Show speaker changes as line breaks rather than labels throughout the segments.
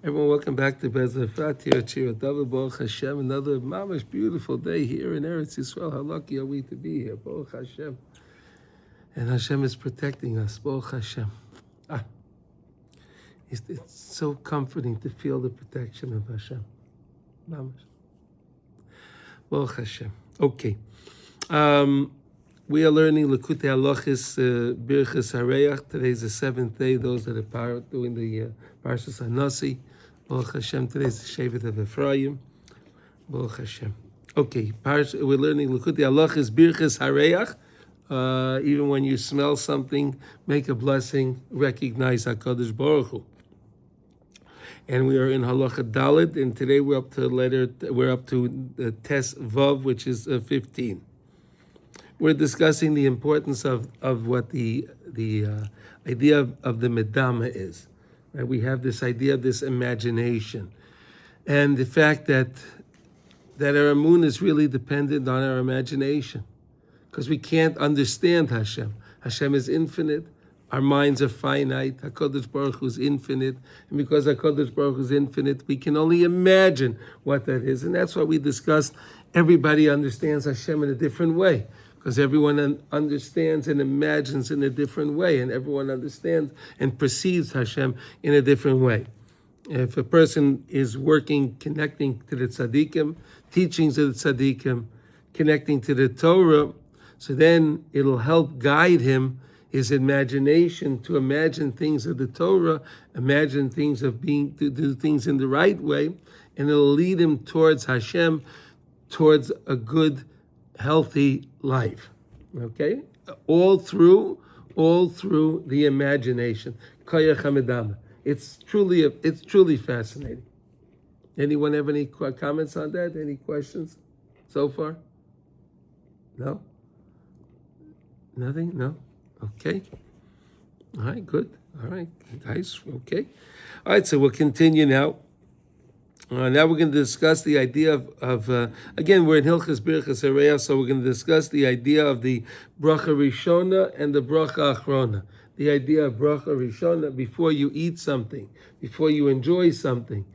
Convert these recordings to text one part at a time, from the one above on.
Everyone, welcome back to Breslov Efrat here at Shir Baruch Hashem. Another mamash beautiful day here in Eretz Yisrael. How lucky are we to be here, Baruch Hashem. And Hashem is protecting us, Baruch Hashem. It's so comforting to feel the protection of Hashem. Mamash. Baruch Hashem. Okay. We are learning Likutey Halachos, Birchas Hareach. Today's the seventh day. Those that are doing the Parshas Hanasi. Baruch Hashem. Today's the Shevet of Ephraim. Baruch Hashem. Okay, we're learning Likutey Halachos, Birchas Hareach. Even when you smell something, make a blessing, recognize HaKadosh Baruch Hu. And we are in Halacha Dalet, and today we're up to Tes Vav, which is 15. We're discussing the importance of what the idea of the medama is. Right? We have this idea of this imagination, and the fact that our Emunah is really dependent on our imagination, because we can't understand Hashem. Hashem is infinite. Our minds are finite. HaKadosh Baruch Hu is infinite. And because HaKadosh Baruch Hu is infinite, we can only imagine what that is. And that's why we discussed everybody understands Hashem in a different way. Because everyone understands and imagines in a different way. And everyone understands and perceives Hashem in a different way. If a person is connecting to the tzaddikim, teachings of the tzaddikim, connecting to the Torah, so then it'll help guide him, his imagination, to imagine things of the Torah, imagine things to do things in the right way, and it'll lead him towards Hashem, towards a good, healthy life. Okay? All through the imagination. Koyach HaMedama. It's truly fascinating. Anyone have any comments on that? Any questions so far? No? Nothing? No? Okay. All right, good. All right, guys, okay. All right, so we'll continue now. Now we're going to discuss the idea of again, we're in Hilchos Birchas Hareach, so we're going to discuss the idea of the bracha rishona and the bracha achrona. The idea of bracha rishona, before you eat something, before you enjoy something,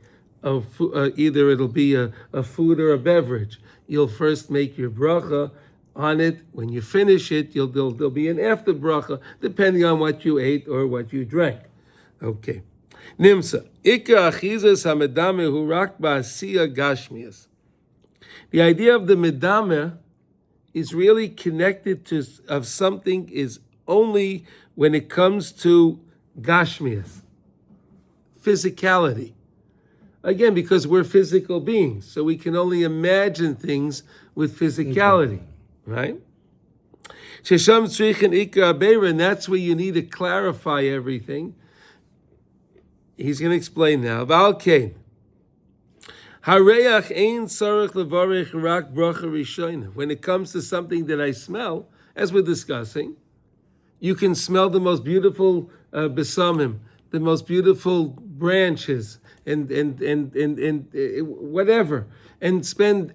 either it'll be a food or a beverage, you'll first make your bracha on it. When you finish it, there'll be an after bracha, depending on what you ate or what you drank. Okay. Nimsa. Ikar achizas hamedame hu rak ba'asiya gashmias. The idea of the medame is really connected of something is only when it comes to gashmias, physicality. Again, because we're physical beings, so we can only imagine things with physicality. Right? Shesham tzrichin ikar abeira, and that's where you need to clarify everything. He's going to explain now. V'alkein hareach ein tzarich levarich rak bracha rishona. When it comes to something that I smell, as we're discussing, you can smell the most beautiful besamim, the most beautiful branches, and whatever, and spend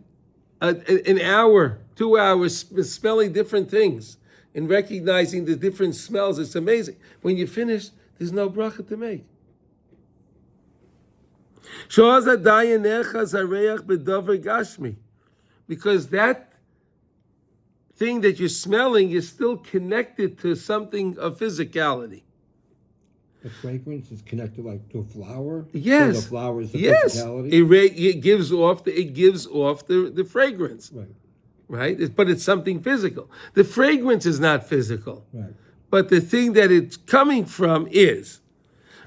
an hour, 2 hours smelling different things and recognizing the different smells. It's amazing. When you finish, there's no bracha to make. Because that thing that you're smelling is still connected to something of physicality.
The fragrance is connected like to a flower?
Yes.
So the flower is the physicality?
It gives off the fragrance. Right? But it's something physical. The fragrance is not physical.
Right.
But the thing that it's coming from is.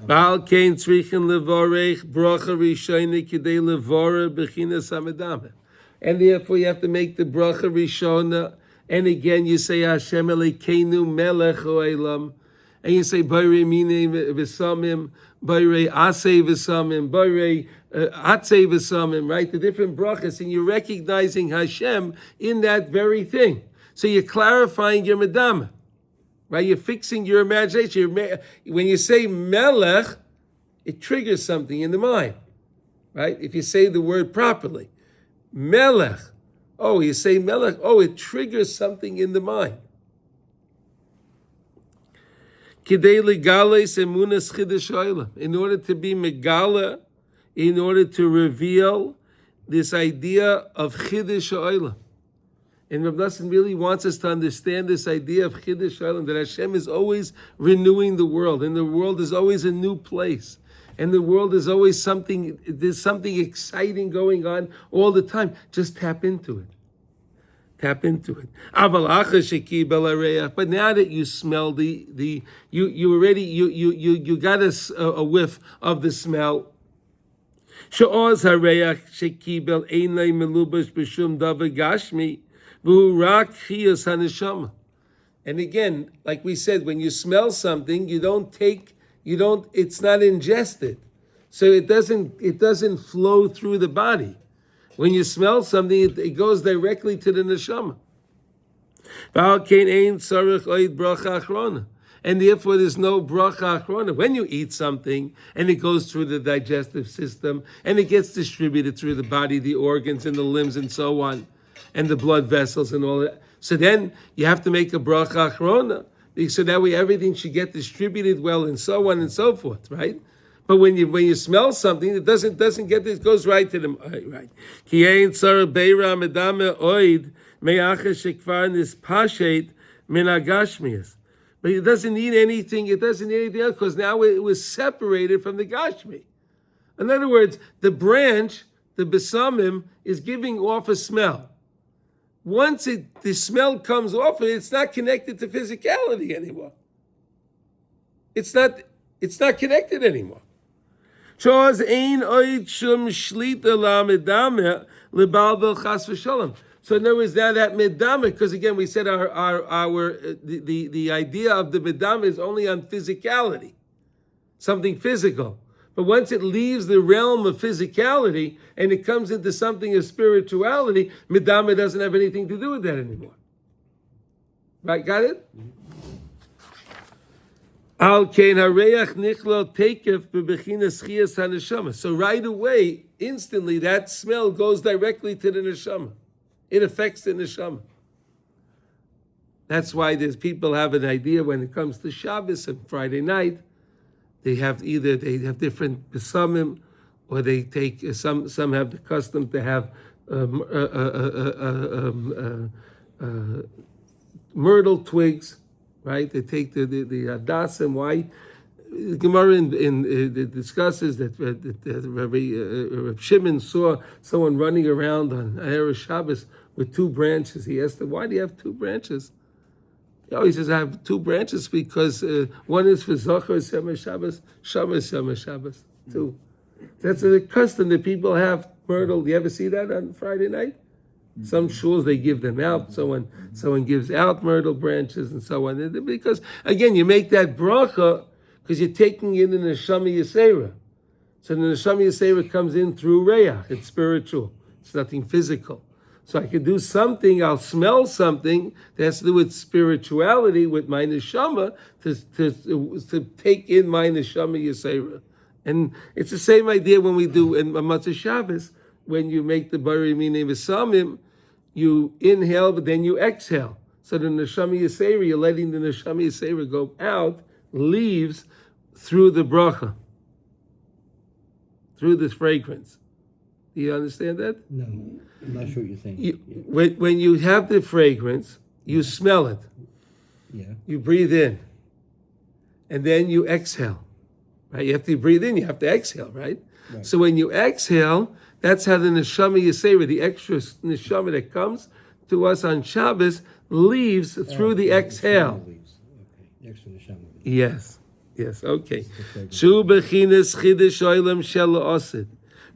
And therefore you have to make the bracha rishona. And again you say Hashem Elokeinu melech ha'olam. And you say Bayrei Minei V'Samim, Bayrei Asei V'Samim, Bayrei Atzei V'Samim, right? The different brachas, and you're recognizing Hashem in that very thing. So you're clarifying your medama, right? You're fixing your imagination. When you say Melech, it triggers something in the mind, right? If you say the word properly, Melech. Oh, you say Melech. Oh, it triggers something in the mind. In order to be megala in order to reveal this idea of Chiddush Ha'olam. And Rav Nosson really wants us to understand this idea of Chiddush Ha'olam, that Hashem is always renewing the world, and the world is always a new place. And the world is always something, there's something exciting going on all the time. Just tap into it. Tap into it. But now that you smell you got a whiff of the smell. And again, like we said, when you smell something, it's not ingested. So it doesn't flow through the body. When you smell something, it goes directly to the neshama. And therefore there's no bracha achrona. When you eat something and it goes through the digestive system and it gets distributed through the body, the organs and the limbs and so on, and the blood vessels and all that. So then you have to make a bracha achrona, so that way everything should get distributed well and so on and so forth, right? But when you smell something, it doesn't get this, goes right to them. Right. Ki ein tzara beira medame oid me'acha shekvar nispashet min hagashmias. But it doesn't need anything. It doesn't need anything else because now it was separated from the gashmi. In other words, the branch, the besamim, is giving off a smell. Once the smell comes off it, it's not connected to physicality anymore. It's not connected anymore. So in other words, now that medama, because again we said the idea of the medama is only on physicality, something physical. But once it leaves the realm of physicality and it comes into something of spirituality, medama doesn't have anything to do with that anymore. Right? Got it? So right away, instantly, that smell goes directly to the neshama. It affects the neshama. That's why people have an idea when it comes to Shabbos and Friday night. They have different besamim, or they take some have the custom to have myrtle twigs. Right, they take the hadasim. Why? The Gemara discusses that Reb Shimon saw someone running around on Erev Shabbos with two branches. He asked him, "Why do you have two branches?" He says, "I have two branches because one is for Zochar Yom Shabbos, Shabbos Yom Shabbos." Two. That's a custom that people have. Myrtle. You ever see that on Friday night? Some shuls they give them out. Someone gives out myrtle branches and so on. Because again, you make that bracha because you're taking in the neshama yisera. So the neshama yisera comes in through reyach. It's spiritual. It's nothing physical. So I can do something. I'll smell something that has to do with spirituality, with my neshama, to take in my neshama yisera. And it's the same idea when we do in Matzah Shabbos. When you make the bari minei v'samim, you inhale, but then you exhale. So the neshama yisera, you're letting the neshama yisera go out, leaves through the bracha, through this fragrance. Do you understand that?
No, I'm not sure what you're saying.
When you have the fragrance, you smell it.
Yeah.
You breathe in, and then you exhale. Right? You have to breathe in, you have to exhale, right? So when you exhale, that's how the neshama yisera, the extra neshama that comes to us on Shabbos, leaves through the exhale.
Okay. The extra neshama leaves.
Yes, okay. Shu bechinas chidush olam shel osid.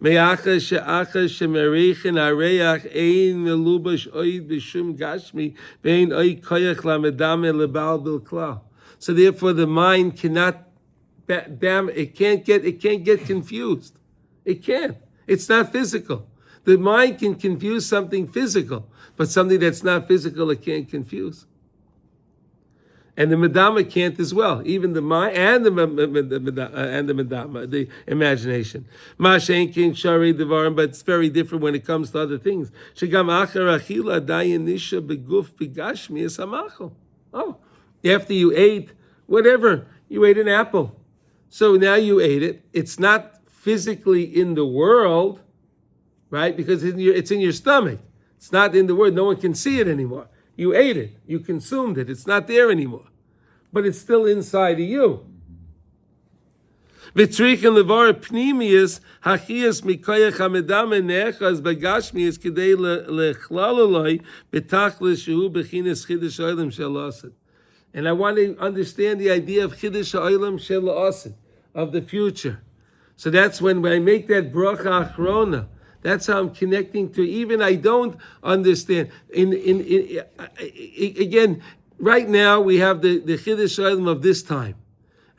Me'acha she'acha she'merichin areach ein melubash oid b'shum gashmi ve'ein oid koyach lamedame lebal bilkla. So therefore, the mind cannot it can't get confused. It can't. It's not physical. The mind can confuse something physical, but something that's not physical, it can't confuse. And the medama can't as well. Even the mind and the medama, the imagination. Mashen king shari devarim, but it's very different when it comes to other things. Shegam achar achila dayin nisha beguf bigashmi esamachol. Oh, after you ate whatever, you ate an apple. So now you ate it. It's not physically in the world, right? Because it's in your stomach. It's not in the world. No one can see it anymore. You ate it. You consumed it. It's not there anymore. But it's still inside of you. V'tzrichen levar pnimius hachias mikoyach hamedame neechas bagashmius k'dei lechlaloloi betachlis shehu bechinas chidush ha'olam shel ha'asid. And I want to understand the idea of chidush ha'olam shel ha'asid, of the future. So that's when I make that bracha achrona. That's how I'm connecting to. Even I don't understand. Again, right now we have the chidush ha'olam of this time.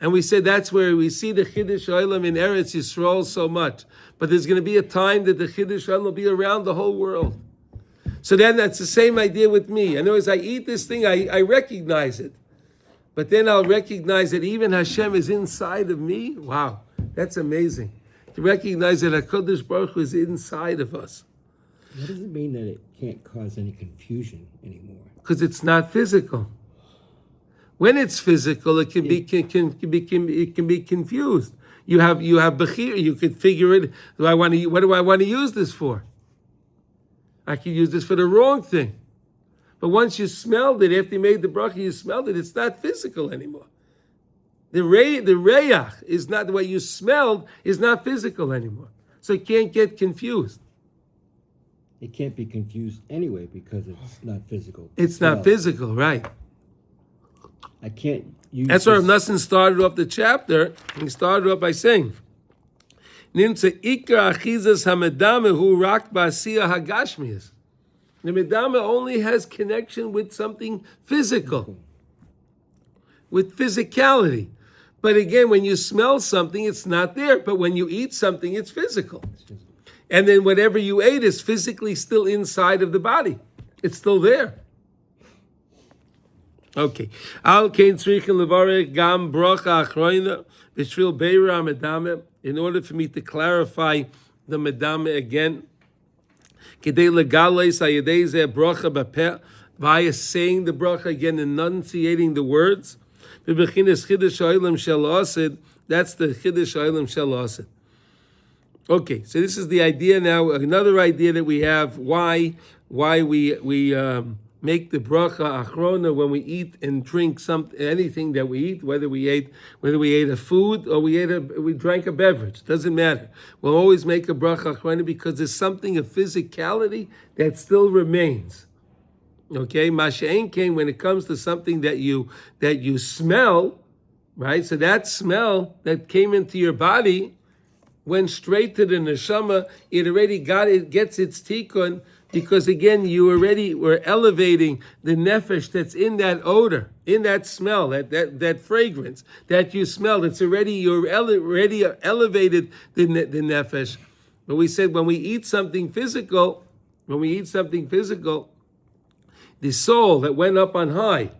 And we said that's where we see the Chiddush Olam in Eretz Yisrael so much. But there's going to be a time that the Chiddush Olam will be around the whole world. So then that's the same idea with me. I know as I eat this thing, I recognize it. But then I'll recognize that even Hashem is inside of me. Wow, that's amazing. To recognize that HaKadosh Baruch Hu is inside of us.
What does it mean that it can't cause any confusion anymore?
Because it's not physical. When it's physical, it can be confused. You have bechir. You could figure it. What do I want to use this for? I could use this for the wrong thing. But once you smelled it, after you made the bracha, you smelled it. It's not physical anymore. The reyach is not what you smelled. Is not physical anymore. So it can't get confused.
It can't be confused anyway because it's not physical.
It's not physical, right?
I can't use.
That's why Rav Nosson started off the chapter. He started off by saying, "Nimtze ikar achizas hamedame hu rak ba'asiyah hagashmius." The medame only has connection with something physical, with physicality. But again, when you smell something, it's not there. But when you eat something, it's physical. And then whatever you ate is physically still inside of the body. It's still there. Okay. Al kein tzrichen levarech gam bracha achroina b'shvil beira medame. In order for me to clarify the medame again, kedei legales hayedei zeh bracha b'peh, via saying the bracha again, enunciating the words. B'bechinas chidush ha'olam shel ha'asid. That's the chidush ha'olam shel ha'asid. Okay, so this is the idea now. Another idea that we have why we make the bracha achrona when we eat and drink anything that we eat, whether we ate a food or we drank a beverage, doesn't matter. We'll always make a bracha achrona because there's something of physicality that still remains. Okay, masha'en came when it comes to something that you smell, right? So that smell that came into your body went straight to the neshama. It already gets its tikkun. Because again, you already were elevating the nefesh that's in that odor, in that smell, that fragrance that you smelled. It's already already elevated the nefesh. But we said when we eat something physical, the soul that went up on high,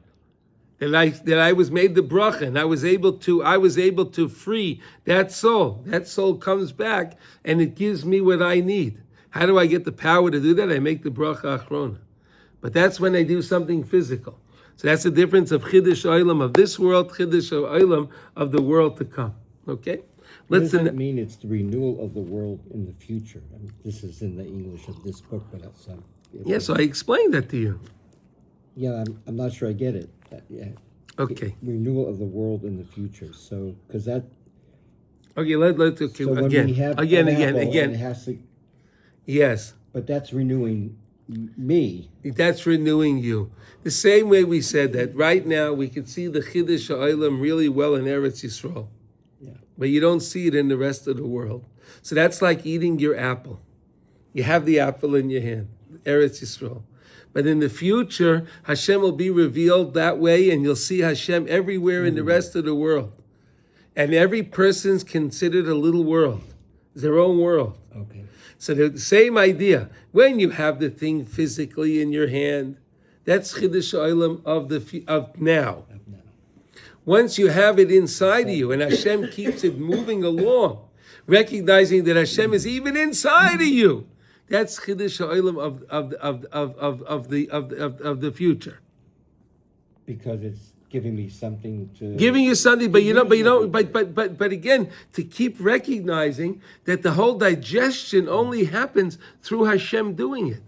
that I was made the bracha, and I was able to free that soul. That soul comes back and it gives me what I need. How do I get the power to do that? I make the bracha achrona. But that's when I do something physical. So that's the difference of Chiddush Olam of this world, Chiddush Olam of the world to come. Okay?
What does that mean? It's the renewal of the world in the future. I mean, this is in the English of this book, but that's
so I explained that to you.
Yeah, I'm not sure I get it. Yeah.
Okay.
Renewal of the world in the future. So, because that.
Okay, let's
so again. It has to.
Yes.
But that's renewing me.
That's renewing you. The same way we said that right now we can see the Chiddush Ha'olam really well in Eretz Yisrael.
Yeah.
But you don't see it in the rest of the world. So that's like eating your apple. You have the apple in your hand, Eretz Yisrael. But in the future, Hashem will be revealed that way, and you'll see Hashem everywhere in the rest of the world. And every person's considered a little world, their own world.
Okay.
So the same idea. When you have the thing physically in your hand, that's Chiddush Olam of now. Once you have it inside of you, and Hashem keeps it moving along, recognizing that Hashem is even inside of you, that's Chiddush Olam of the future.
Because it's giving me something to
Giving you something, but again, to keep recognizing that the whole digestion only happens through Hashem doing it.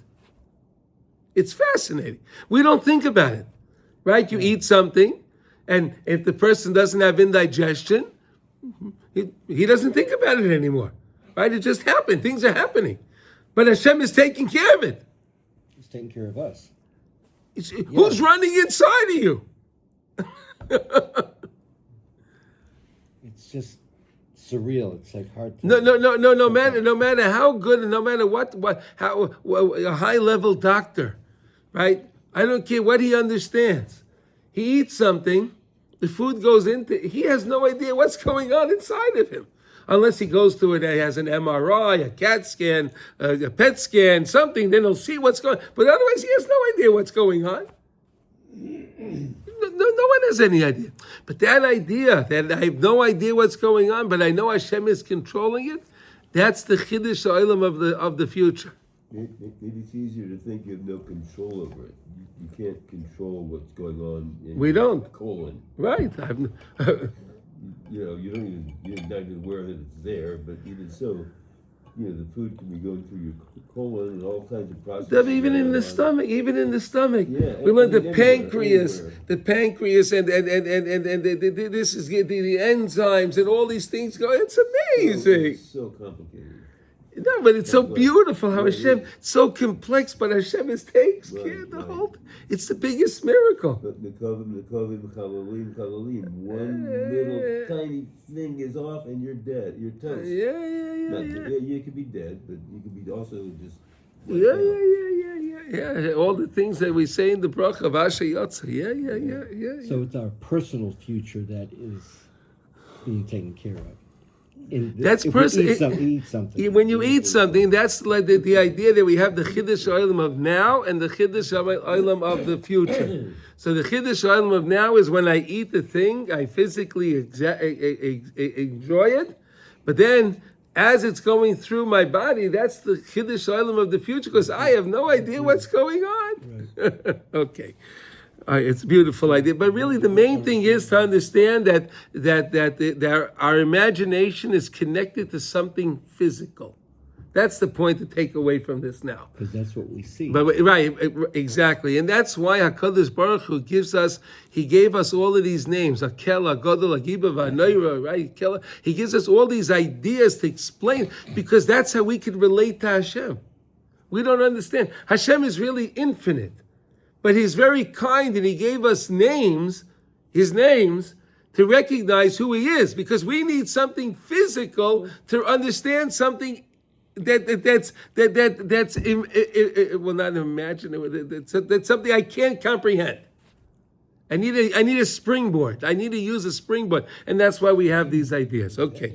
It's fascinating. We don't think about it, right? You eat something, and if the person doesn't have indigestion, he doesn't think about it anymore, right? It just happened. Things are happening. But Hashem is taking care of it.
He's taking care of us.
Who's running inside of you?
It's just surreal. It's like hard to...
No matter how good and no matter how a high level doctor, right? I don't care what he understands. He eats something, the food goes into, he has no idea what's going on inside of him. Unless he goes to it, he has an MRI, a CAT scan, a PET scan, something, then he'll see what's going on. But otherwise, he has no idea what's going on. No one has any idea. But that idea, that I have no idea what's going on, but I know Hashem is controlling it, that's the Chiddush Olam of the future.
Maybe it's easier to think you have no control over it. You can't control what's going on in
We don't.
your colon.
Right.
You're not even aware that it's there, but even so, the food can be going through your colon and all kinds of processes.
Even in the stomach.
Yeah,
We learned the
everywhere.
pancreas, and this is the enzymes and all these things go. It's amazing.
It's so complicated.
No, but it's so beautiful how Hashem, so complex, but Hashem takes care of the whole. It's the biggest miracle.
But Nekovim, Chalalim, one little tiny thing is off and you're dead. You're toast.
Yeah.
You could be dead, but you could be also just.
Yeah. All the things that we say in the bracha of Asher Yotza. Yeah.
So it's our personal future that is being taken care of.
That's personal.
Eat something.
When you eat something, that's like the idea that we have the Chiddush Olam of now and the Chiddush Olam of the future. So the Chiddush Olam of now is when I eat the thing, I physically enjoy it, but then as it's going through my body, that's the Chiddush Olam of the future because I have no idea what's going on. Okay. It's a beautiful idea, but really the main thing is to understand that our imagination is connected to something physical. That's the point to take away from this now.
Because that's what we see.
But right, exactly, and that's why Hakadosh Baruch Hu He gave us all of these names: Akela, Gadol, Agiba, Vanoira, right? Kela. He gives us all these ideas to explain because that's how we can relate to Hashem. We don't understand. Hashem is really infinite. But he's very kind and he gave us his names, to recognize who he is, because we need something physical to understand something that's not imaginable. That's something I can't comprehend. I need a springboard. I need to use a springboard, and that's why we have these ideas. Okay.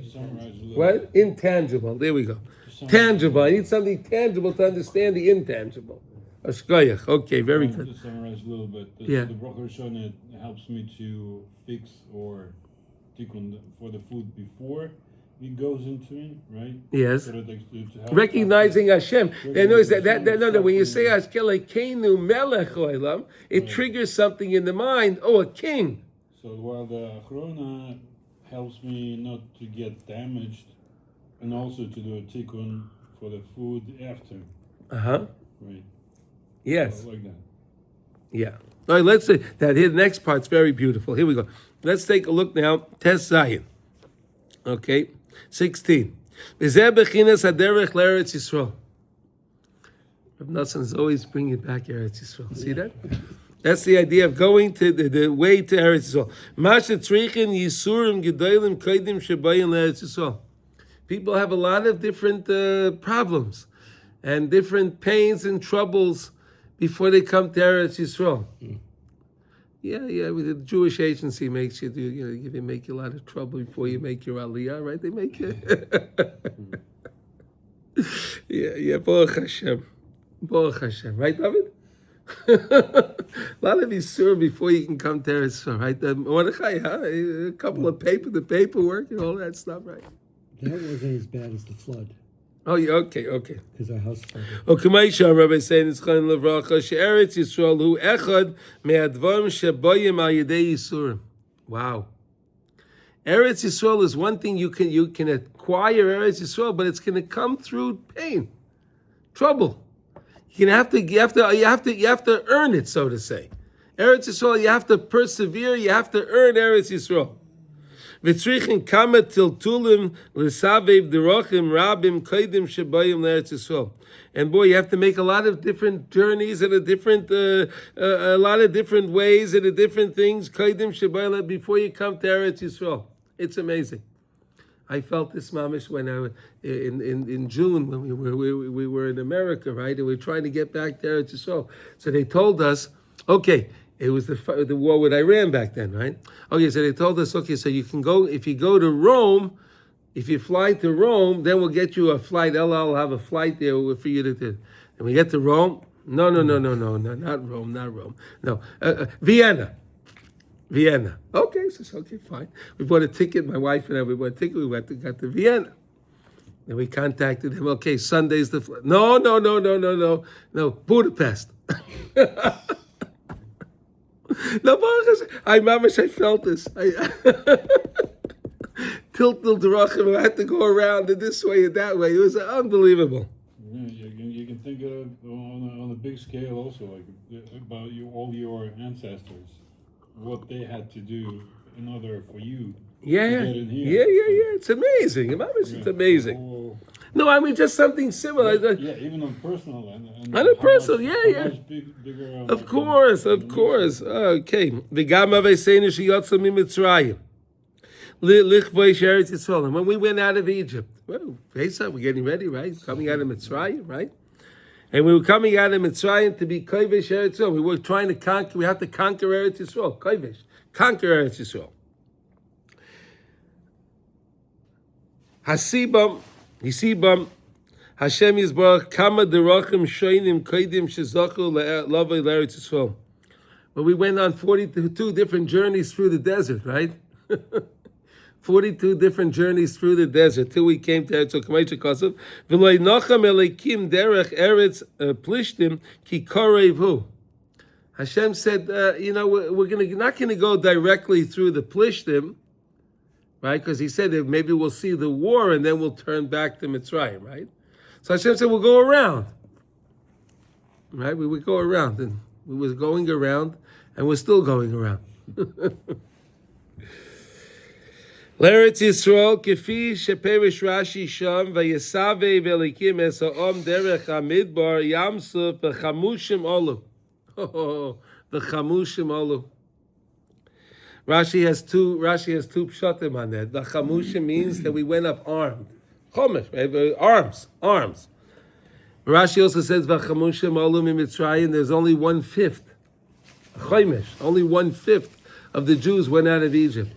What? Intangible. There we go. Tangible. I need something tangible to understand the intangible. Okay, very good.
To summarize a little bit, the Bracha Rishona helps me to fix or tikkun for the food before it goes into it, right?
Yes.
So that to help
recognizing Hashem. When you say Keinu Melech Olam, it triggers something in the mind. Oh, a king.
So while the Achrona helps me not to get damaged, and also to do a tikkun for the food after. Right.
Yes.
So like that.
Yeah. All right, let's say that here, the next part's very beautiful. Here we go. Let's take a look now. Tes Zion. Okay. 16. V'zeh bechinas haderech l'Eretz Yisrael. Rav Nosson is always bringing it back Eretz Yisrael. See that? That's the idea of going to the way to Eretz Yisrael. Masha tzrichin yisurim gedolim kodim shebayim l'Eretz Yisrael. People have a lot of different problems and different pains and troubles before they come to Eretz Yisrael. Yeah. The Jewish agency makes you do, make you a lot of trouble before you make your aliyah, right? They make you. Baruch Hashem, right, David? A lot of Yisur before you can come to Eretz Yisrael, right? Mordechai, a couple of the paperwork and all that stuff, right?
That wasn't as bad as the flood.
Oh, yeah, okay.
Because our house started.
Okay, my Shah Rabbi saying it's Chaim Levracha she'eretz Yisrael hu echad me'advarim shebayim al yedei Yisurim. Wow. Eretz Yisrael is one thing you can acquire Eretz Yisrael, but it's going to come through pain, trouble. You have to earn it, so to say. Eretz Yisrael, you have to persevere. You have to earn Eretz Yisrael. V'tzrichin kama tiltulim l'savev derachim rabim kaidim shebayim l'Eretz Yisrael. And boy, you have to make a lot of different journeys and a lot of different ways and different things kaidim shebayim before you come to Eretz Yisrael. It's amazing. I felt this mamish when I was in June when we were in America, right? And we were trying to get back to Eretz Yisrael. So they told us, okay. It was the war with Iran back then, right? Okay, so they told us, okay, so you can go, if you go to Rome, if you fly to Rome, then we'll get you a flight. Allah will have a flight there for you to do. And we get to Rome, no, not Rome. No, Vienna. Okay, so okay, fine. We bought a ticket, my wife and I, we got to Vienna. And we contacted him, okay, Sunday's the flight. No, Budapest. No, I felt this. Tiltul Derachim, I had to go around in this way and that way. It was unbelievable.
Yeah, you can think of it on a big scale also, like about all your ancestors, what they had to do in order for you to get in here.
Yeah. It's amazing. It's amazing. No, I mean just something similar.
Yeah, even on personal and
on a personal,
bigger,
of course. Okay. V'gama v'seinu sheyotza miMitzrayim lichvoi sheretz Yisrael. And when we went out of Egypt, well, Pesach, we're getting ready, right? Coming out of Mitzrayim, right? And we were coming out of Mitzrayim to be kovesh Eretz Yisrael. We were trying to conquer. We have to conquer Eretz Yisrael. Kovesh, conquer Eretz Yisrael. Hasibam Hashem Yisbarach kama derachim shoinim koidim shezachu lavei l'Eretz Yisrael. Well, we went on 42 different journeys through the desert, right? 42 different journeys through the desert till we came to Eretz Yisrael. V'loi nacham elikim derech Eretz plishtim ki korevu. Hashem said, we're not going to go directly through the plishtim, right? Because he said that maybe we'll see the war and then we'll turn back to Mitzrayim, right? So Hashem said we'll go around, right? We would go around, and we was going around, and we're still going around. L'Eretz Yisrael kefi sheperish Rashi sham vayesave velikim es ha'om derech hamidbar yamsuf v'chamushim olu. V'chamushim olu. Rashi has two pshatim on that. The chamushim means that we went up armed. Chomesh, right? Arms. Rashi also says v'chamushim olu miMitzrayim. There's only 1/5. Chomesh, only 1/5 of the Jews went out of Egypt.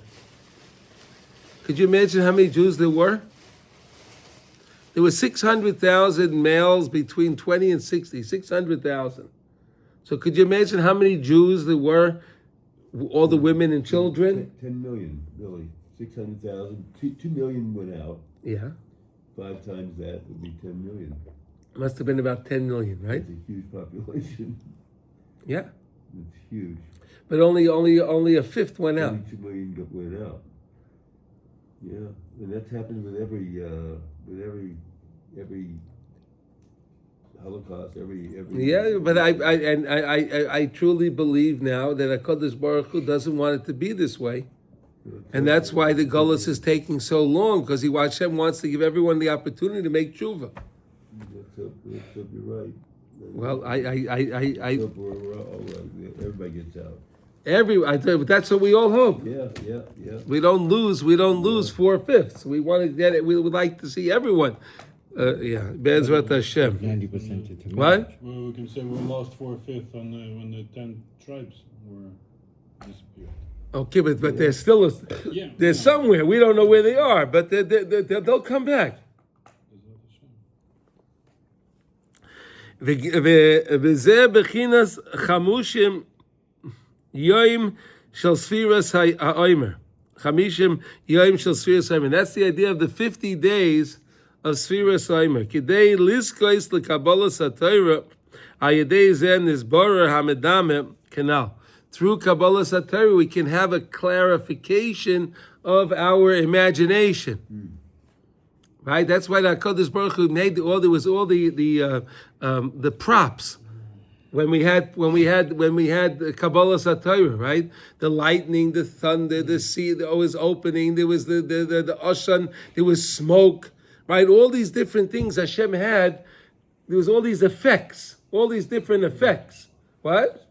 Could you imagine how many Jews there were? There were 600,000 males between 20 and 60. 600,000. So could you imagine how many Jews there were? All the women and children?
10 million, really. 600,000. 2 million went out.
Yeah.
5 times that would be 10 million.
Must have been about 10 million, right?
It's a huge population.
Yeah.
It's huge.
But only a fifth went out.
Only 2 million went out. Yeah, and that's happened with every Holocaust, every.
Yeah, but I truly believe now that HaKadosh Baruch Hu doesn't want it to be this way. And that's why the Golus is taking so long, because Hashem wants to give everyone the opportunity to make tshuva.
Let's hope you're right.
Well,
Hope we're all right. Everybody gets out.
That's what we all hope.
Yeah.
We don't lose 4/5. We want to get it. We would like to see everyone. Be'ezrat Hashem.
90% to
What?
Well, we can say we lost 4/5 when the 10 tribes were disappeared.
Okay, but there's still they're somewhere. We don't know where they are, but they'll come back. V'zeh bechinas chamushim yoim shel sfiras ha'omer. Chamishim yoim shel sfiras ha'omer. That's the idea of the 50 days of Sfiras Omer. Kidei liskois lekabbalas haTorah, ayedei zen nisborer hamedame canal. Through Kabbalas haTorah, we can have a clarification of our imagination. Right? That's why the Hakadosh Baruch Hu made there was all the props. When we had Kabbalas haTorah, right? The lightning, the thunder, the sea, always opening. There was the Oshan, there was smoke, right? All these different things Hashem had. There was all these effects, all these different effects. What?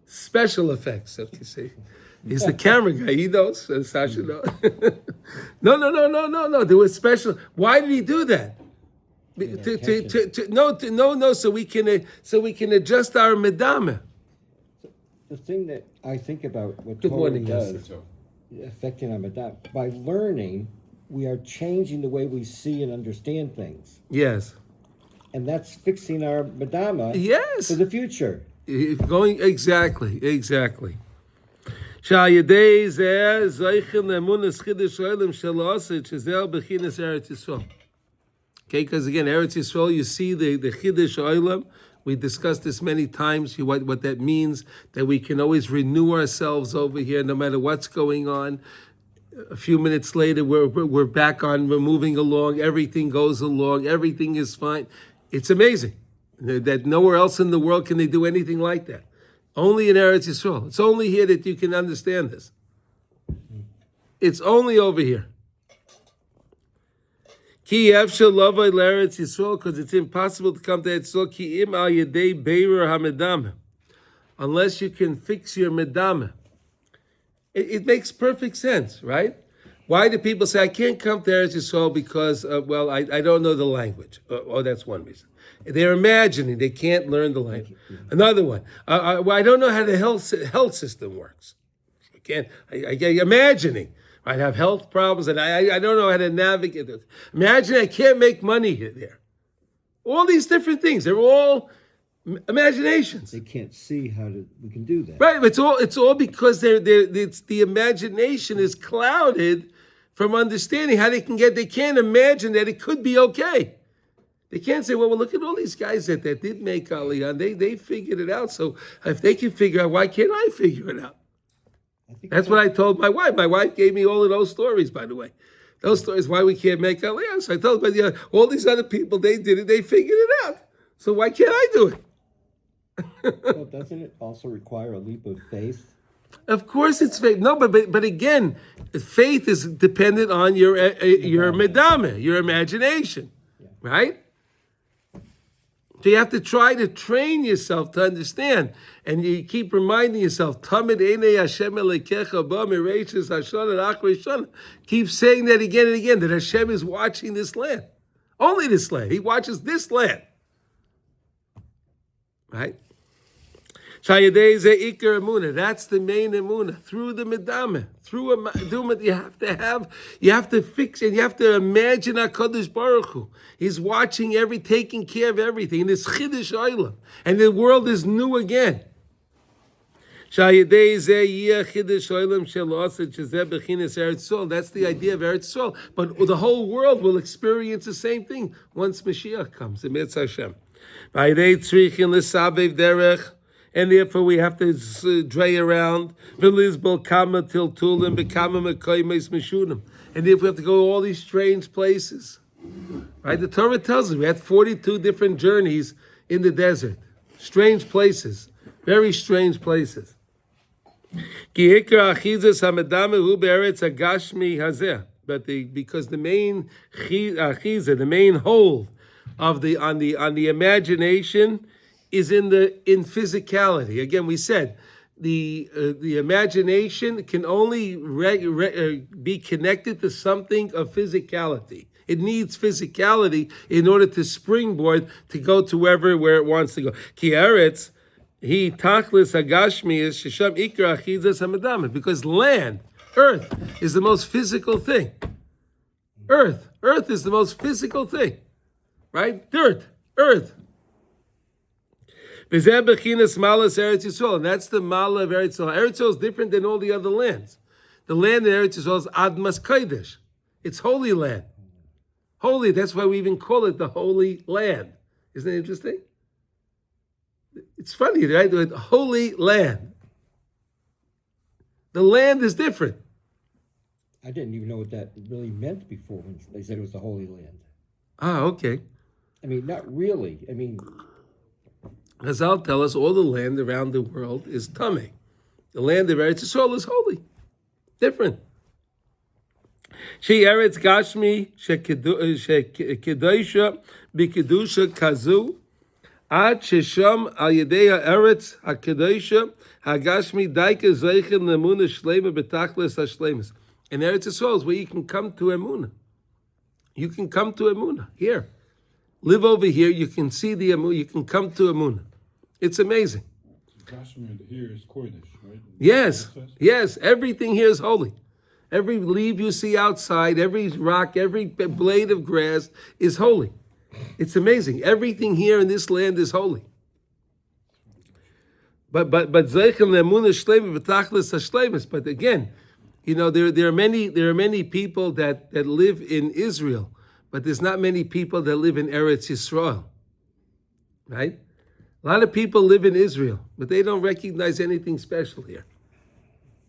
Special effects. Okay, see, he's the camera guy. He knows. Sasha knows. No. There was special. Why did he do that? No. So we can adjust our medama.
The thing that I think about what
Good
Torah
morning,
does, affecting our medama, by learning, we are changing the way we see and understand things,
Yes.
and that's fixing our medama
Yes.
for the future.
Going exactly. Sha'yedei zeh zoichen le'emunas chidush olam shel osed shezel bechinas Eretz Yisrael. Okay, because again, Eretz Yisrael, you see the chidush olam. We discussed this many times. What that means, that we can always renew ourselves over here, no matter what's going on. A few minutes later, we're back on. We're moving along. Everything goes along. Everything is fine. It's amazing that nowhere else in the world can they do anything like that. Only in Eretz Yisrael. It's only here that you can understand this. It's only over here. Ki efshel lavai l'Eretz Yisrael, because it's impossible to come to Eretz Yisrael. Ki im al yedei beirer hamedama, unless you can fix your medama. It makes perfect sense, right? Why do people say I can't come to Eretz Yisrael because I don't know the language? That's one reason. They're imagining they can't learn the language. Another one, I don't know how the health system works. I imagining. I have health problems and I don't know how to navigate it. Imagine I can't make money there. All these different things, they're all imaginations.
They can't see how we can do that.
Right, it's all because it's the imagination is clouded from understanding how they can't imagine that it could be okay. They can't say, well, look at all these guys that did make Aliyah, they figured it out. So if they can figure out, why can't I figure it out? That's what I told my wife. My wife gave me all of those stories, by the way. Those stories, why we can't make Aliyah. So I told her, all these other people, they did it, they figured it out. So why can't I do it?
Well, doesn't it also require a leap of faith?
Of course it's faith. No, but again, faith is dependent on your medama, your imagination, right? So you have to try to train yourself to understand, and you keep reminding yourself, Tamid Einei Hashem Elekecha Ba Mereishis Hashana Achri Shana. Keep saying that again and again, that Hashem is watching this land. Only this land. He watches this land. Right? Shayadei ze ikar Emunah. That's the main Emunah. Through the medama, you have to fix it. You have to imagine HaKadosh Baruch Hu. He's watching taking care of everything. And it's chidush olam, and the world is new again. Shayadei ze yeh chidush olam shel osed shezeh bechinas Eretz Yisrael. That's the idea of Eretz Yisrael. But the whole world will experience the same thing once Mashiach comes. Emetz Hashem. Vayidei tzrichin l'savev derech. And therefore we have to dray around. And therefore we have to go to all these strange places. Right? The Torah tells us we had 42 different journeys in the desert. Strange places. Very strange places. Because the main achiza, the main hold of on the imagination is in physicality. Again, we said the imagination can only be connected to something of physicality. It needs physicality in order to springboard to go to where it wants to go. Ki eretz he tachlis hagashmi is shesham ikra achizas hamadama, because land, earth, is the most physical thing. Earth is the most physical thing, right? Dirt, earth. And that's the mala of Eretz Yisrael. Eretz Yisrael is different than all the other lands. The land in Eretz Yisrael is Admas Kodesh. It's holy land. Holy, that's why we even call it the Holy Land. Isn't it interesting? It's funny, right? The Holy Land. The land is different.
I didn't even know what that really meant before when they said it was the Holy Land.
Ah, okay.
I mean, not really. I mean,
Chazal tell us all the land around the world is tameh. The land of Eretz Yisrael is holy. Different. She Eretz Gashmi, she Kedosha, Bikedusha Kazu, Ad Shesham Al Yedeya Eretz HaKedosha, Hagashmi Daika Zeichen Emunah Shlema Betachlis HaShlemas. And Eretz Yisrael is where you can come to Emunah. You can come to Emunah here. Live over here, you can see the Emunah, you can come to Emunah. It's amazing.
Kashmir here is Kodesh, right?
Yes, yes, everything here is holy. Every leaf you see outside, every rock, every blade of grass is holy. It's amazing. Everything here in this land is holy. But again, you know, there are many people that live in Israel, but there's not many people that live in Eretz Yisrael. Right? A lot of people live in Israel, but they don't recognize anything special here.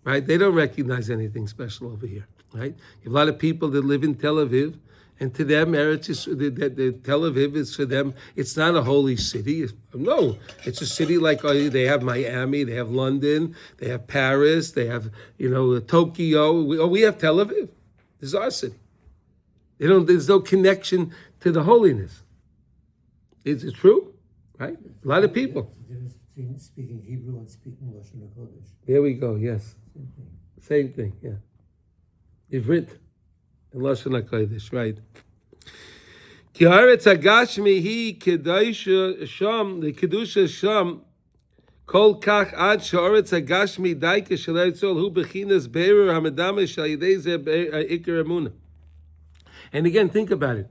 Right? They don't recognize anything special over here. Right? You have a lot of people that live in Tel Aviv, and to them, Eretz Yisrael, the Tel Aviv is for them, it's not a holy city. No, it's a city like they have Miami, they have London, they have Paris, they have, Tokyo. We have Tel Aviv. This is our city. There's no connection to the holiness. Is it true? Right? A lot of people.
The difference between speaking Hebrew and speaking Lashon HaKodesh.
There we go, yes. Same thing, yeah. Ivrit and Lashon HaKodesh, right. Ki haaretz hagashmi hi kedusha sham, the kedusha sham, kol kach ad she'aretz hagashmi daika shel Eretz Yisrael hu bechinas be'er hamadame shel yidei zeh ikar emunah. And again, think about it.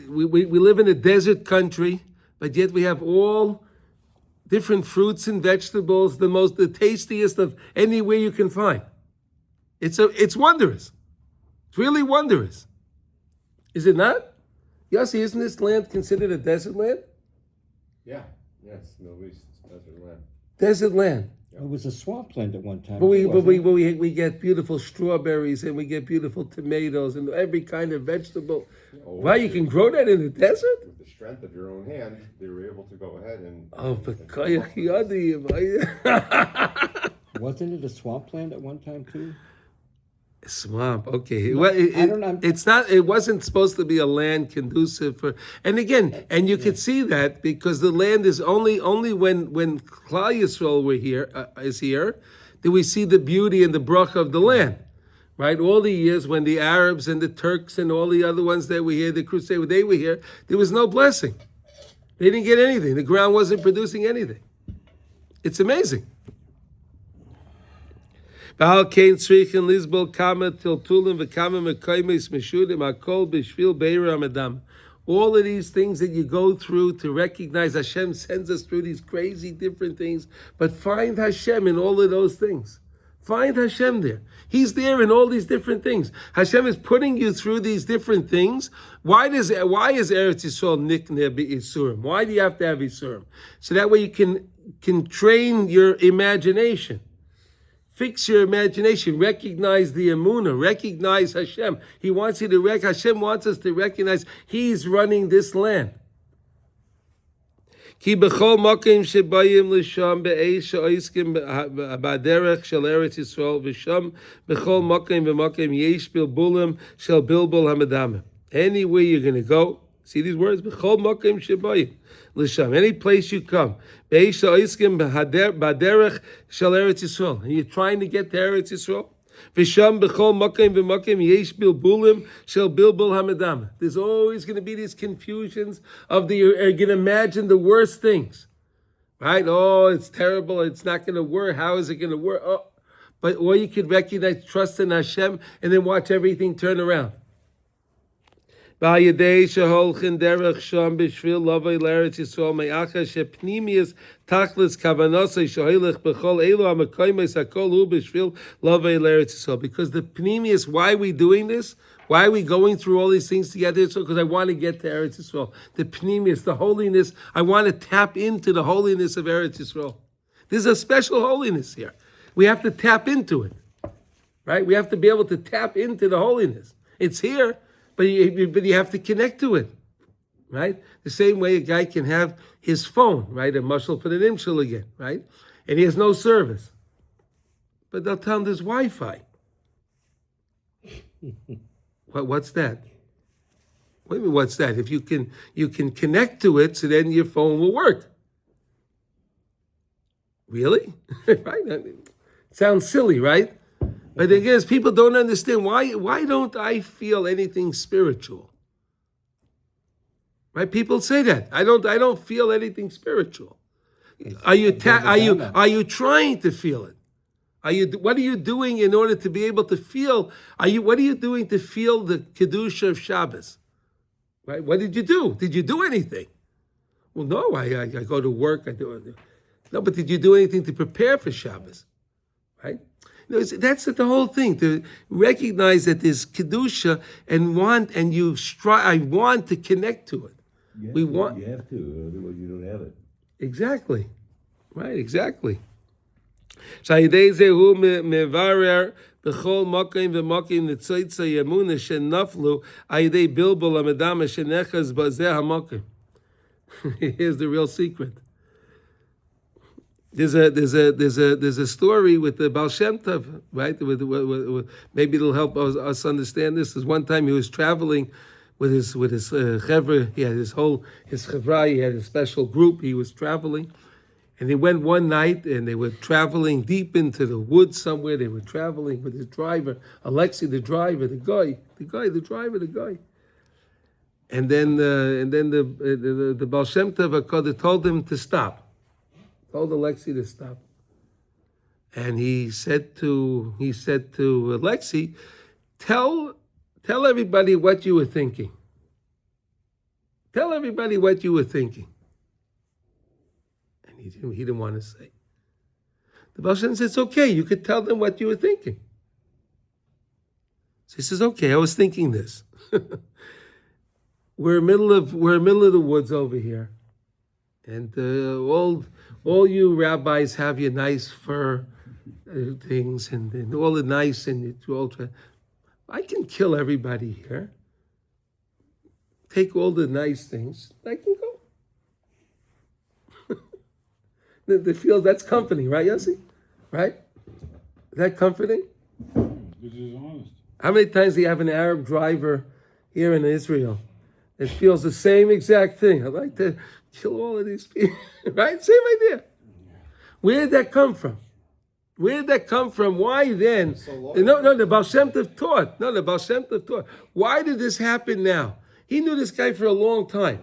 We live in a desert country, but yet we have all different fruits and vegetables, the tastiest of anywhere you can find. It's wondrous. It's really wondrous. Is it not? Yossi, isn't this land considered a desert land?
Yeah, yes, Middle East, desert land.
Desert land.
it was a swampland at one time.
But
wasn't it?
we get beautiful strawberries and we get beautiful tomatoes and every kind of vegetable. Why, you can grow that in the desert?
With the strength of your own hand, they were able to go ahead and...
Oh, B'koyach Yadim.
Wasn't it a swampland at one time too?
Swamp, okay.
No,
Well,
I don't know.
it's not. It wasn't supposed to be a land conducive for. And again, and you could see that because the land is only when Klal Yisrael is here, that we see the beauty and the bracha of the land, right? All the years when the Arabs and the Turks and all the other ones that were here, the Crusade, when they were here, there was no blessing. They didn't get anything. The ground wasn't producing anything. It's amazing. All these things that you go through to recognize Hashem sends us through these crazy different things, but find Hashem in all of those things. Find Hashem there. He's there in all these different things. Hashem is putting you through these different things. Why is Eretz Yisrael nikneh b'Isurim? Why do you have to have Isurim? So that way you can train your imagination. Fix your imagination. Recognize the Emunah. Recognize Hashem. He wants you to Hashem wants us to recognize He's running this land. Ki b'chol makim shebayim l'sham be'eish ha'oiskim b'derech shel Eretz Yisrael v'sham b'chol makim v'makim yesh bilbulim shel bilbul hamadamim. Anywhere you're going to go, see these words? B'chol makim shebayim l'sham. Any place you come. Be'eish ha'oiskim b'derech shel Eretz Yisrael. And you're trying to get to Eretz Yisrael. V'sham b'chol makim v'makim yesh bilbulim shel bilbul hamadam. There's always going to be these confusions of you're going to imagine the worst things, right? Oh, it's terrible. It's not going to work. How is it going to work? Oh, but or you could recognize, trust in Hashem, and then watch everything turn around. B'ayedei sheholchin derech sham b'shvil lavei l'Eretz Yisrael me'acha shepnimius tachlis kavanosei sheholech b'chol elu ha'mekoymes hakol hu b'shvil lavei l'Eretz Yisrael. Because the pnimius, why are we doing this? Why are we going through all these things together? So because I want to get to Eretz Yisrael. The pnimius, the holiness. I want to tap into the holiness of Eretz Yisrael. There's a special holiness here. We have to tap into it. Right? We have to be able to tap into the holiness. It's here, but you have to connect to it. Right? The same way a guy can have his phone, right? A mashal for the nimshal again, right? And he has no service. But they'll tell him there's Wi-Fi. What's that? What do you mean, what's that? If you can connect to it, so then your phone will work. Really? Right? It sounds silly, right? But the thing is, people don't understand why don't I feel anything spiritual? Right? People say that. I don't feel anything spiritual. Are you trying to feel it? What are you doing in order to be able to feel? What are you doing to feel the kedusha of Shabbos? Right? What did you do? Did you do anything? Well, no. I go to work. No, but did you do anything to prepare for Shabbos? Right? No, that's the whole thing. To recognize that there's kedusha I want to connect to it.
You have to, otherwise you don't have it.
Exactly. Right, exactly. Shayidei zehu mevarer b'chol mokim v'mokim netzoytza Emunah shenaflu ayidei bilbul amadam shenechaz b'zeh hamokim. Here's the real secret. There's a story with the Baal Shem Tov, right? Maybe it'll help us understand this. There's one time he was traveling with his chevra. He had his chevra. He had a special group. He was traveling, and they went one night, and they were traveling deep into the woods somewhere. They were traveling with his driver, Alexei, the driver, the guy. And then the Baal Shem Tov told him to stop. Told Alexei to stop. And he said to Alexei, tell everybody what you were thinking. Tell everybody what you were thinking. And he didn't want to say. The Baal Shem said, it's okay, you could tell them what you were thinking. So he says, okay, I was thinking this. We're middle of the woods over here. And all you rabbis have your nice fur things and all the nice, and I can kill everybody here. Take all the nice things. I can go. The feels that's company, right, Yossi? Right? Is that comforting?
This is honest.
How many times do you have an Arab driver here in Israel that feels the same exact thing? I'd like to kill all of these people, right? Same idea. Where did that come from? Why then? No, the Baal Shem Tov taught. Why did this happen now? He knew this guy for a long time.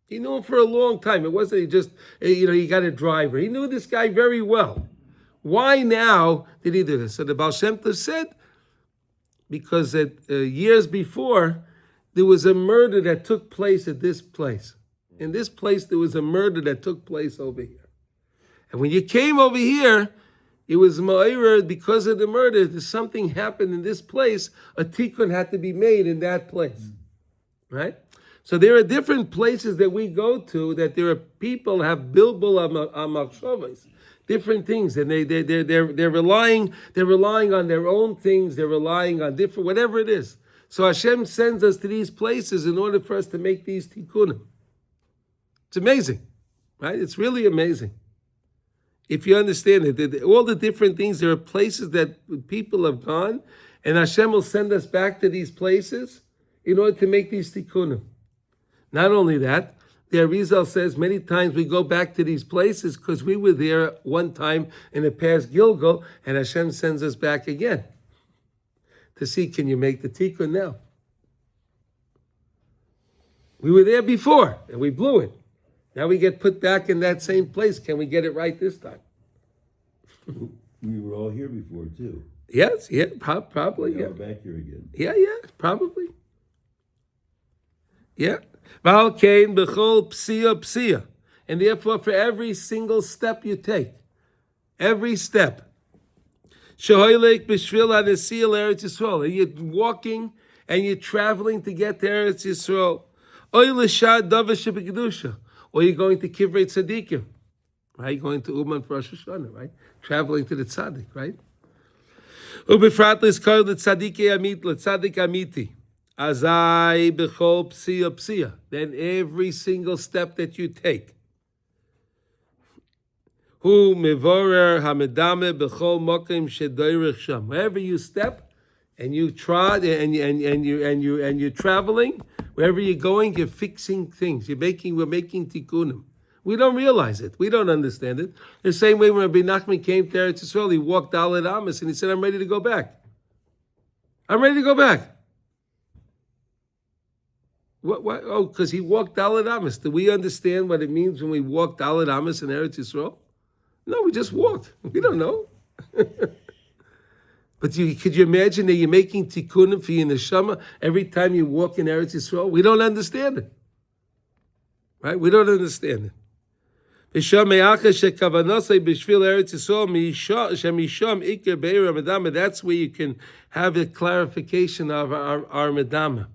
He knew him for a long time. It wasn't he just, he got a driver. He knew this guy very well. Why now did he do this? So the Baal Shem Tov said, because years before, there was a murder that took place at this place. In this place, there was a murder that took place over here. And when you came over here, it was ma'ira because of the murder. Something happened in this place. A tikkun had to be made in that place, right? So there are different places that we go to that there are people have bilbul amachshavos, different things, and they're relying on their own things. They're relying on different whatever it is. So Hashem sends us to these places in order for us to make these tikkunim. It's amazing, right? It's really amazing. If you understand it, all the different things, there are places that people have gone, and Hashem will send us back to these places in order to make these tikkunim. Not only that, the Arizal says many times we go back to these places because we were there one time in the past Gilgal, and Hashem sends us back again to see, can you make the tikkun now? We were there before, and we blew it. Now we get put back in that same place. Can we get it right this time?
We were all here before too.
Yes, yeah, probably, yeah.
We're back here again.
Yeah, probably. Yeah. V'alkein b'chol psia. And therefore, for every single step you take, every step, shehoilek b'shvil hanesil Eretz Yisrael, you're walking, and you're traveling to get to Eretz Yisrael. Oy l'shad davar shebekidusha. Or you're going to Kivrei Tzadikim, right? Going to Uman for Rosh Hashanah, right? Traveling to the Tzadik, right? Ubefrat l'skol l'tzaddik amiti. Azai b'chol psia. Then every single step that you take. Hu mevorer hamedame b'chol mokim shedoyrech sham. Wherever you step, and you trod, and you're traveling, wherever you're going, you're fixing things. We're making tikkunim. We don't realize it. We don't understand it. The same way when Rabbi Nachman came to Eretz Yisrael, he walked Dalet Amos and he said, "I'm ready to go back. I'm ready to go back." What? Oh, because he walked Dalet Amos. Do we understand what it means when we walk Dalet Amos in Eretz Yisrael? No, we just walked. We don't know. But could you imagine that you're making tikkunim for your neshama every time you walk in Eretz Yisrael? We don't understand it. Right? We don't understand it. That's where you can have a clarification of our medama.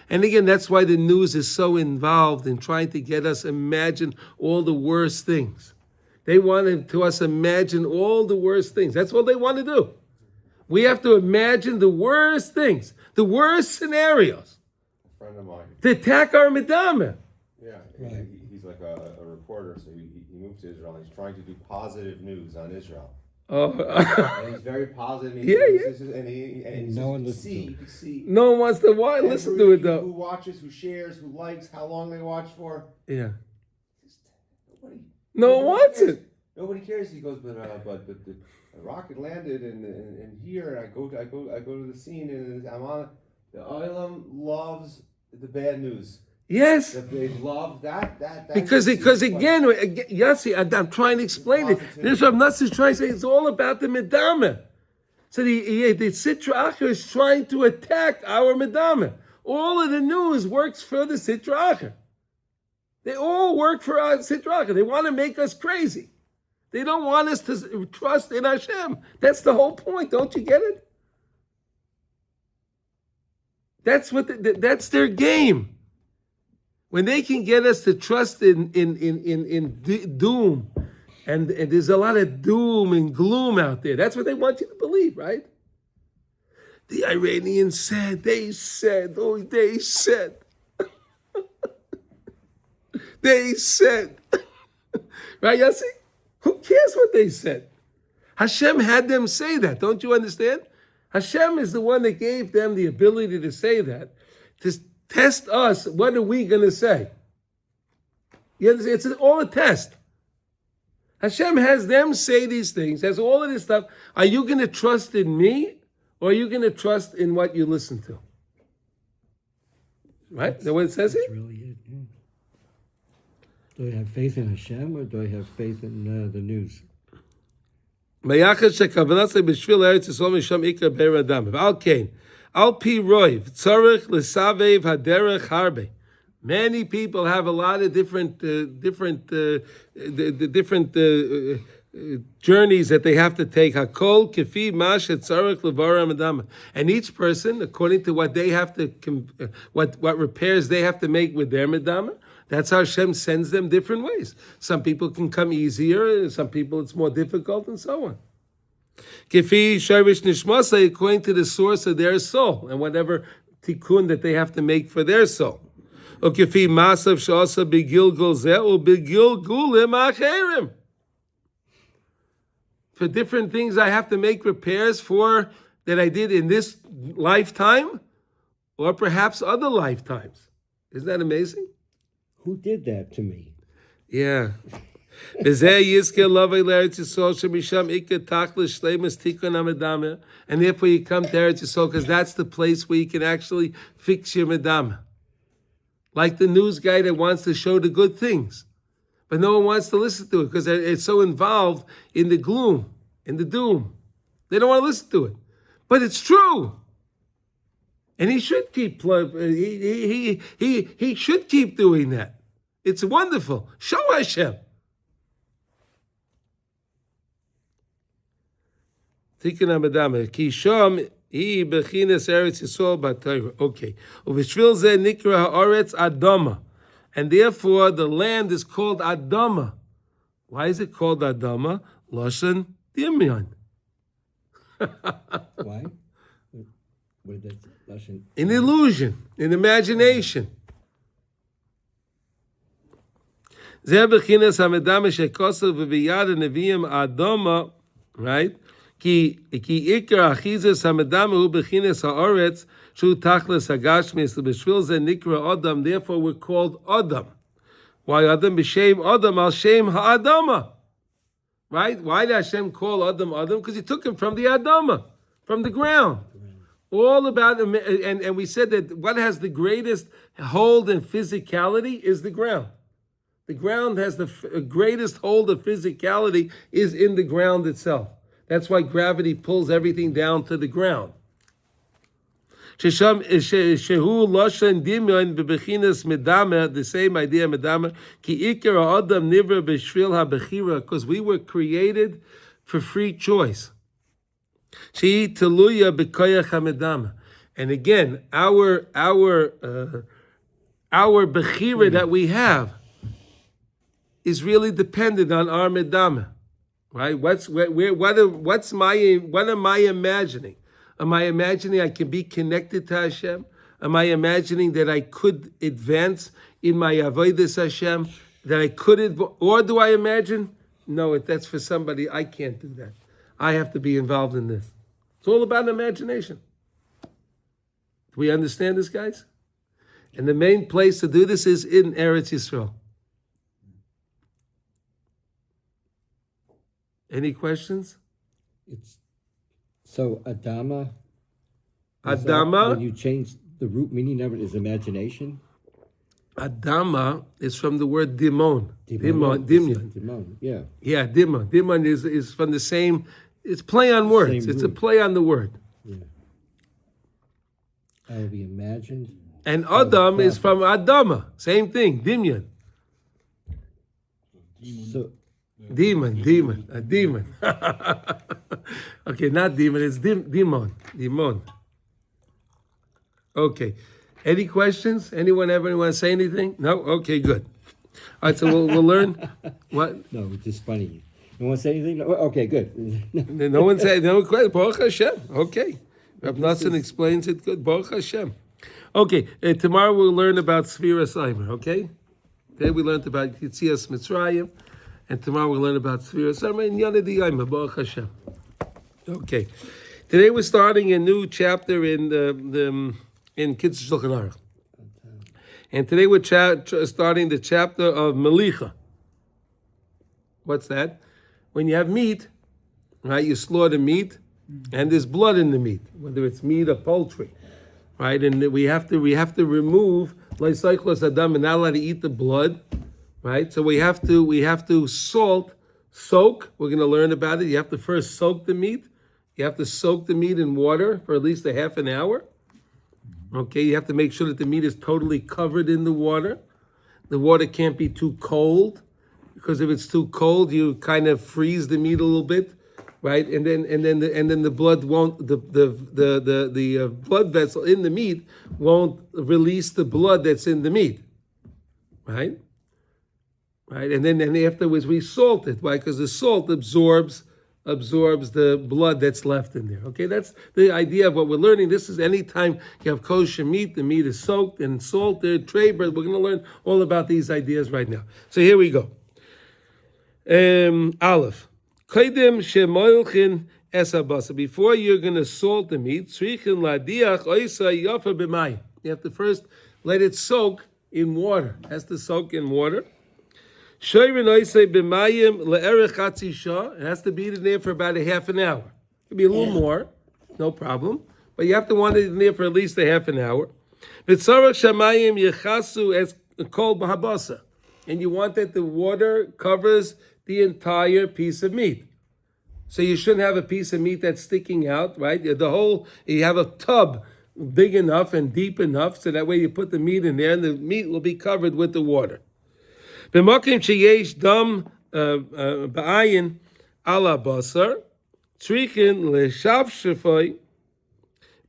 And again, that's why the news is so involved in trying to get us imagine all the worst things. They wanted to us imagine all the worst things. That's what they want to do. We have to imagine the worst things, the worst scenarios.
A friend of mine.
To attack our medama.
Yeah, he's like a reporter, so he moved to Israel. And he's trying to do positive news on Israel.
Oh,
And he's very positive. And
And no one listens to
you can see.
no one wants to listen to it though.
Who watches, who shares, who likes, how long they watch for.
Yeah.
Nobody.
No one wants it.
Nobody cares. He goes, but the rocket landed and here, and I go to the scene, and I'm on. The Olam loves the bad news.
Yes.
They love that
Because again, Yossi, I'm trying to explain it. This is what Nasi is trying to say. It's all about the medama. So the Sitra Achar is trying to attack our medama. All of the news works for the Sitra Achar. They all work for our Sitra Achar. They want to make us crazy. They don't want us to trust in Hashem. That's the whole point. Don't you get it? That's that's their game. When they can get us to trust in doom, and there's a lot of doom and gloom out there. That's what they want you to believe, right? The Iranians said, they said. They said. Right, Yossi? Who cares what they said? Hashem had them say that. Don't you understand? Hashem is the one that gave them the ability to say that. To test us, what are we going to say? You understand? It's all a test. Hashem has them say these things, has all of this stuff. Are you going to trust in me, or are you going to trust in what you listen to? Right? Is that what it says here?
That's really it. Yeah. Do I have faith in Hashem, or do I have faith in the news?
Mayachad shekavanasei b'shvil eretz yisrael misham ikar be'er adam. Al kain, al pi roiv tzarich l'savev haderech harbe. Many people have a lot of different journeys that they have to take. Hakol kefi mash tzarich levar madama. And each person, according to what they have to, what repairs they have to make with their madama. That's how Hashem sends them different ways. Some people can come easier, some people it's more difficult, and so on. Kifi sharish nishmasa, according to the source of their soul, and whatever tikkun that they have to make for their soul. Or kifi masav shasa begilgul zeh or begilgulim acherim. For different things I have to make repairs for that I did in this lifetime, or perhaps other lifetimes. Isn't that amazing?
Who did that to me?
Yeah. And therefore you come to Eretz Yisrael because that's the place where you can actually fix your medama. Like the news guy that wants to show the good things. But no one wants to listen to it because it's so involved in the gloom, in the doom. They don't want to listen to it. But it's true. And he should keep he should keep doing that. It's wonderful. Show Hashem. Tikkun Amadama. Kisham He bechinas Eretz Yisrael b'Torah. Okay. Uvishvil ze nikra haaretz Adama. And therefore the land is called Adama. Why is it called Adama? Lashon Dimyan.
Why? What is that? Lashon?
An illusion, an imagination. Ze bechinas hamedama shekosav v'biyad neviim Adama, right? Ki ikar achizas hamedama hu bechinas haaretz shu tachlis hagashmis b'shvil ze nikra Adam. Therefore, we're called Adam. Why Adam? B'shem Adam al shem ha'adama. Right? Why did Hashem call Adam Adam? Because he took him from the Adama, from the ground. All about, and we said that what has the greatest hold in physicality is the ground. The ground has the greatest hold of physicality is in the ground itself. That's why gravity pulls everything down to the ground. The same idea, medama, ki ikar adam nivra b'shvil habechira, because we were created for free choice. She teluya b'koyach hamedama, and again, our bechira that we have is really dependent on our medama, right? What am I imagining? Am I imagining I can be connected to Hashem? Am I imagining that I could advance in my avodas Hashem? That I could, or do I imagine? No, that's for somebody. I can't do that. I have to be involved in this. It's all about imagination. Do we understand this, guys? And the main place to do this is in Eretz Yisrael. Any questions?
So Adama.
Adama.
When you change the root meaning of it is imagination.
Adama is from the word dimon. Dimon.
Dimon. Yeah.
Yeah, dimon. Dimon is from the same. It's play on words. It's a play on the word.
Yeah. I will be imagined.
And Adam is from Adama. Same thing. Dimyan.
So.
Demon. A demon. Okay, not demon, it's demon. Okay. Any questions? Anyone ever want to say anything? No? Okay, good. All right, so we'll learn what?
No, it's just funny. You want to say anything? No? Okay, good.
No one said, no question. Baruch Hashem. Okay. Rab Nassan explains it good. Baruch Hashem. Okay, tomorrow we'll learn about Sfira Saimer, okay? Today we learned about Yitzias Mitzrayim. And tomorrow we'll learn about Sfira Saimer and Yana Diyayim, Baruch Hashem. Okay. Today we're starting a new chapter in Kitzur Shulchan Aruch. And today we're starting the chapter of Melicha. What's that? When you have meat, right, you slaughter meat, and there's blood in the meat, whether it's meat or poultry, right? And we have to remove, like Likutey Adam, and not allowed to eat the blood. Right, so we have to soak. We're going to learn about it. You have to first soak the meat. You have to soak the meat in water for at least a half an hour. Okay, you have to make sure that the meat is totally covered in the water. The water can't be too cold, because if it's too cold, you kind of freeze the meat a little bit, right? And then the blood won't the blood vessel in the meat won't release the blood that's in the meat, right? Right, and then afterwards we salt it. Why? Because the salt absorbs the blood that's left in there. Okay, that's the idea of what we're learning. This is anytime you have kosher meat, the meat is soaked and salted, tray bread. We're going to learn all about these ideas right now. So here we go. Aleph. Kodim shemoilchin esabasa. Before you're going to salt the meat, tzrichin ladiach oisa yafa b'mayim. You have to first let it soak in water. It has to soak in water. It has to be in there for about a half an hour. It could be a little more, no problem. But you have to want it in there for at least a half an hour. And you want that the water covers the entire piece of meat. So you shouldn't have a piece of meat that's sticking out, right? You have a tub big enough and deep enough, so that way you put the meat in there and the meat will be covered with the water. B'makim sheyesh dam ba'ayin ala basar tzrichin l'shavshefay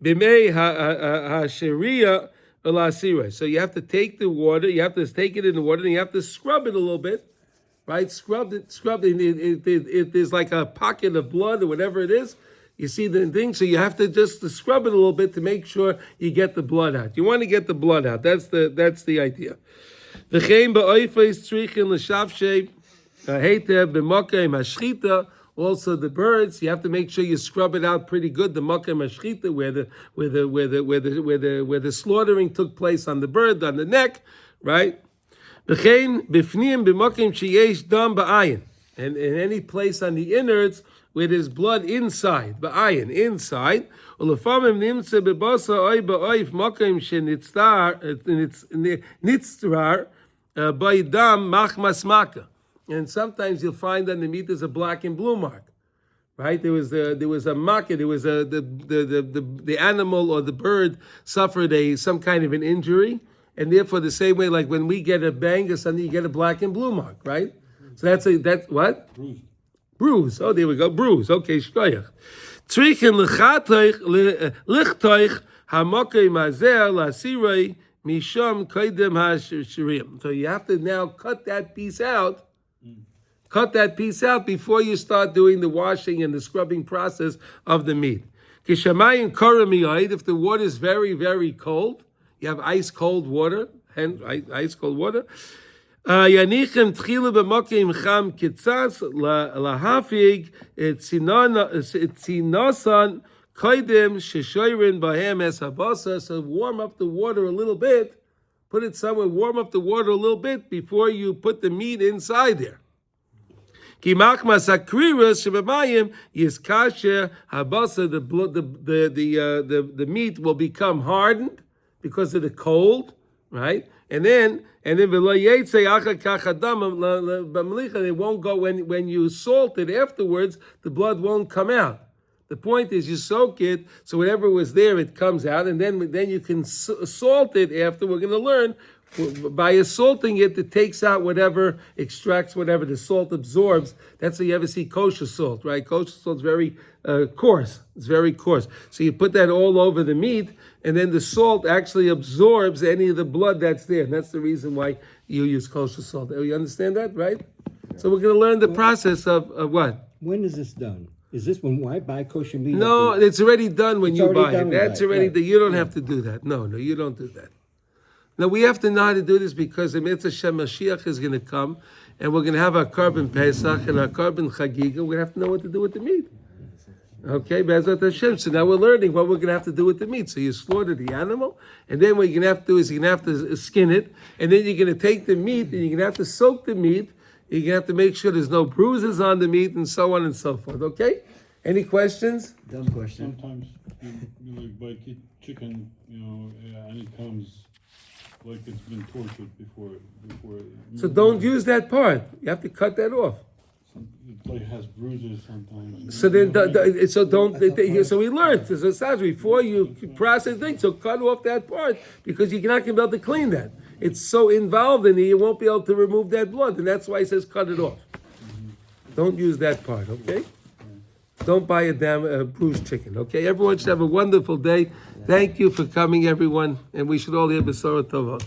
Bimei ha-sheria ulasira. So you have to take the water, you have to take it in the water, and you have to scrub it a little bit, right? Scrub it. If there's like a pocket of blood or whatever it is, you see the thing, so you have to just scrub it a little bit to make sure you get the blood out. You want to get the blood out. That's the idea. V'chein ba'oifes tzrichin l'shavshei heitev b'makayim hashchita. Also the birds, you have to make sure you scrub it out pretty good. The makayim hashchita, where the slaughtering took place on the bird, on the neck, right? V'chein b'fnim b'makayim sheyesh dam ba'ayin. And in any place on the innards where there's blood inside, ba'ayin, inside, ulafamim nimtze bebasa oy ba'oif makayim shenitzrar ba'idam machmas maka. And sometimes you'll find on the meat there's a black and blue mark, right? There was a market. There was the animal or the bird suffered some kind of an injury, and therefore the same way, like when we get a bang or something, you get a black and blue mark, right? So that's what? Bruise. Oh, there we go. Bruise. Okay, shkoyach. Tzrichin lichtoich hamakei mazer lasirei misham kaidem hashirim. So you have to now cut that piece out. Cut that piece out before you start doing the washing and the scrubbing process of the meat. Kishamayim karamiyid. If the water is very, very cold, you have ice cold water, and ice cold water. Yanichem tchila b'makim cham kitzas lahafig tzinasan kaidem sheshoyrin bahem es habasa. So warm up the water a little bit. Put it somewhere. Warm up the water a little bit before you put the meat inside there. Kimach masakriras shebemayim yiskasher habasa. The meat will become hardened because of the cold, right? And then it won't go when you salt it afterwards. The blood won't come out. The point is you soak it, so whatever was there, it comes out, and then you can salt it after. We're going to learn by salting it, it takes out whatever, extracts whatever the salt absorbs. That's how you ever see kosher salt, right? Kosher salt is very coarse. It's very coarse. So you put that all over the meat, and then the salt actually absorbs any of the blood that's there. And that's the reason why you use kosher salt. You understand that, right? So we're going to learn the process of what?
When is this done? Is this when I buy kosher meat?
No, it's already done when you buy it. That's already
right.
done. You don't have to do that. No, you don't do that. Now, we have to know how to do this because the Mitzvah Shem Mashiach is going to come, and we're going to have our carbon Pesach and our carbon Chagiga. We're going to have to know what to do with the meat. Okay, Bezrat Hashem. So now we're learning what we're going to have to do with the meat. So you slaughter the animal, and then what you're going to have to do is you're going to have to skin it, and then you're going to take the meat, and you're going to have to soak the meat. You're going to have to make sure there's no bruises on the meat, and so on and so forth. Okay? Any questions?
Dumb question.
Sometimes you like buy chicken, and it comes like it's been tortured before.
So don't use that part. You have to cut that off.
It like has bruises sometimes.
So then, so we learned. So it says before you process things, so cut off that part because you're not going to be able to clean that. It's so involved in it, you won't be able to remove that blood, and that's why he says cut it off. Don't use that part, okay? Don't buy a damn bruised chicken, okay? Everyone should have a wonderful day. Thank you for coming, everyone, and we should all hear B'sorah Tovah.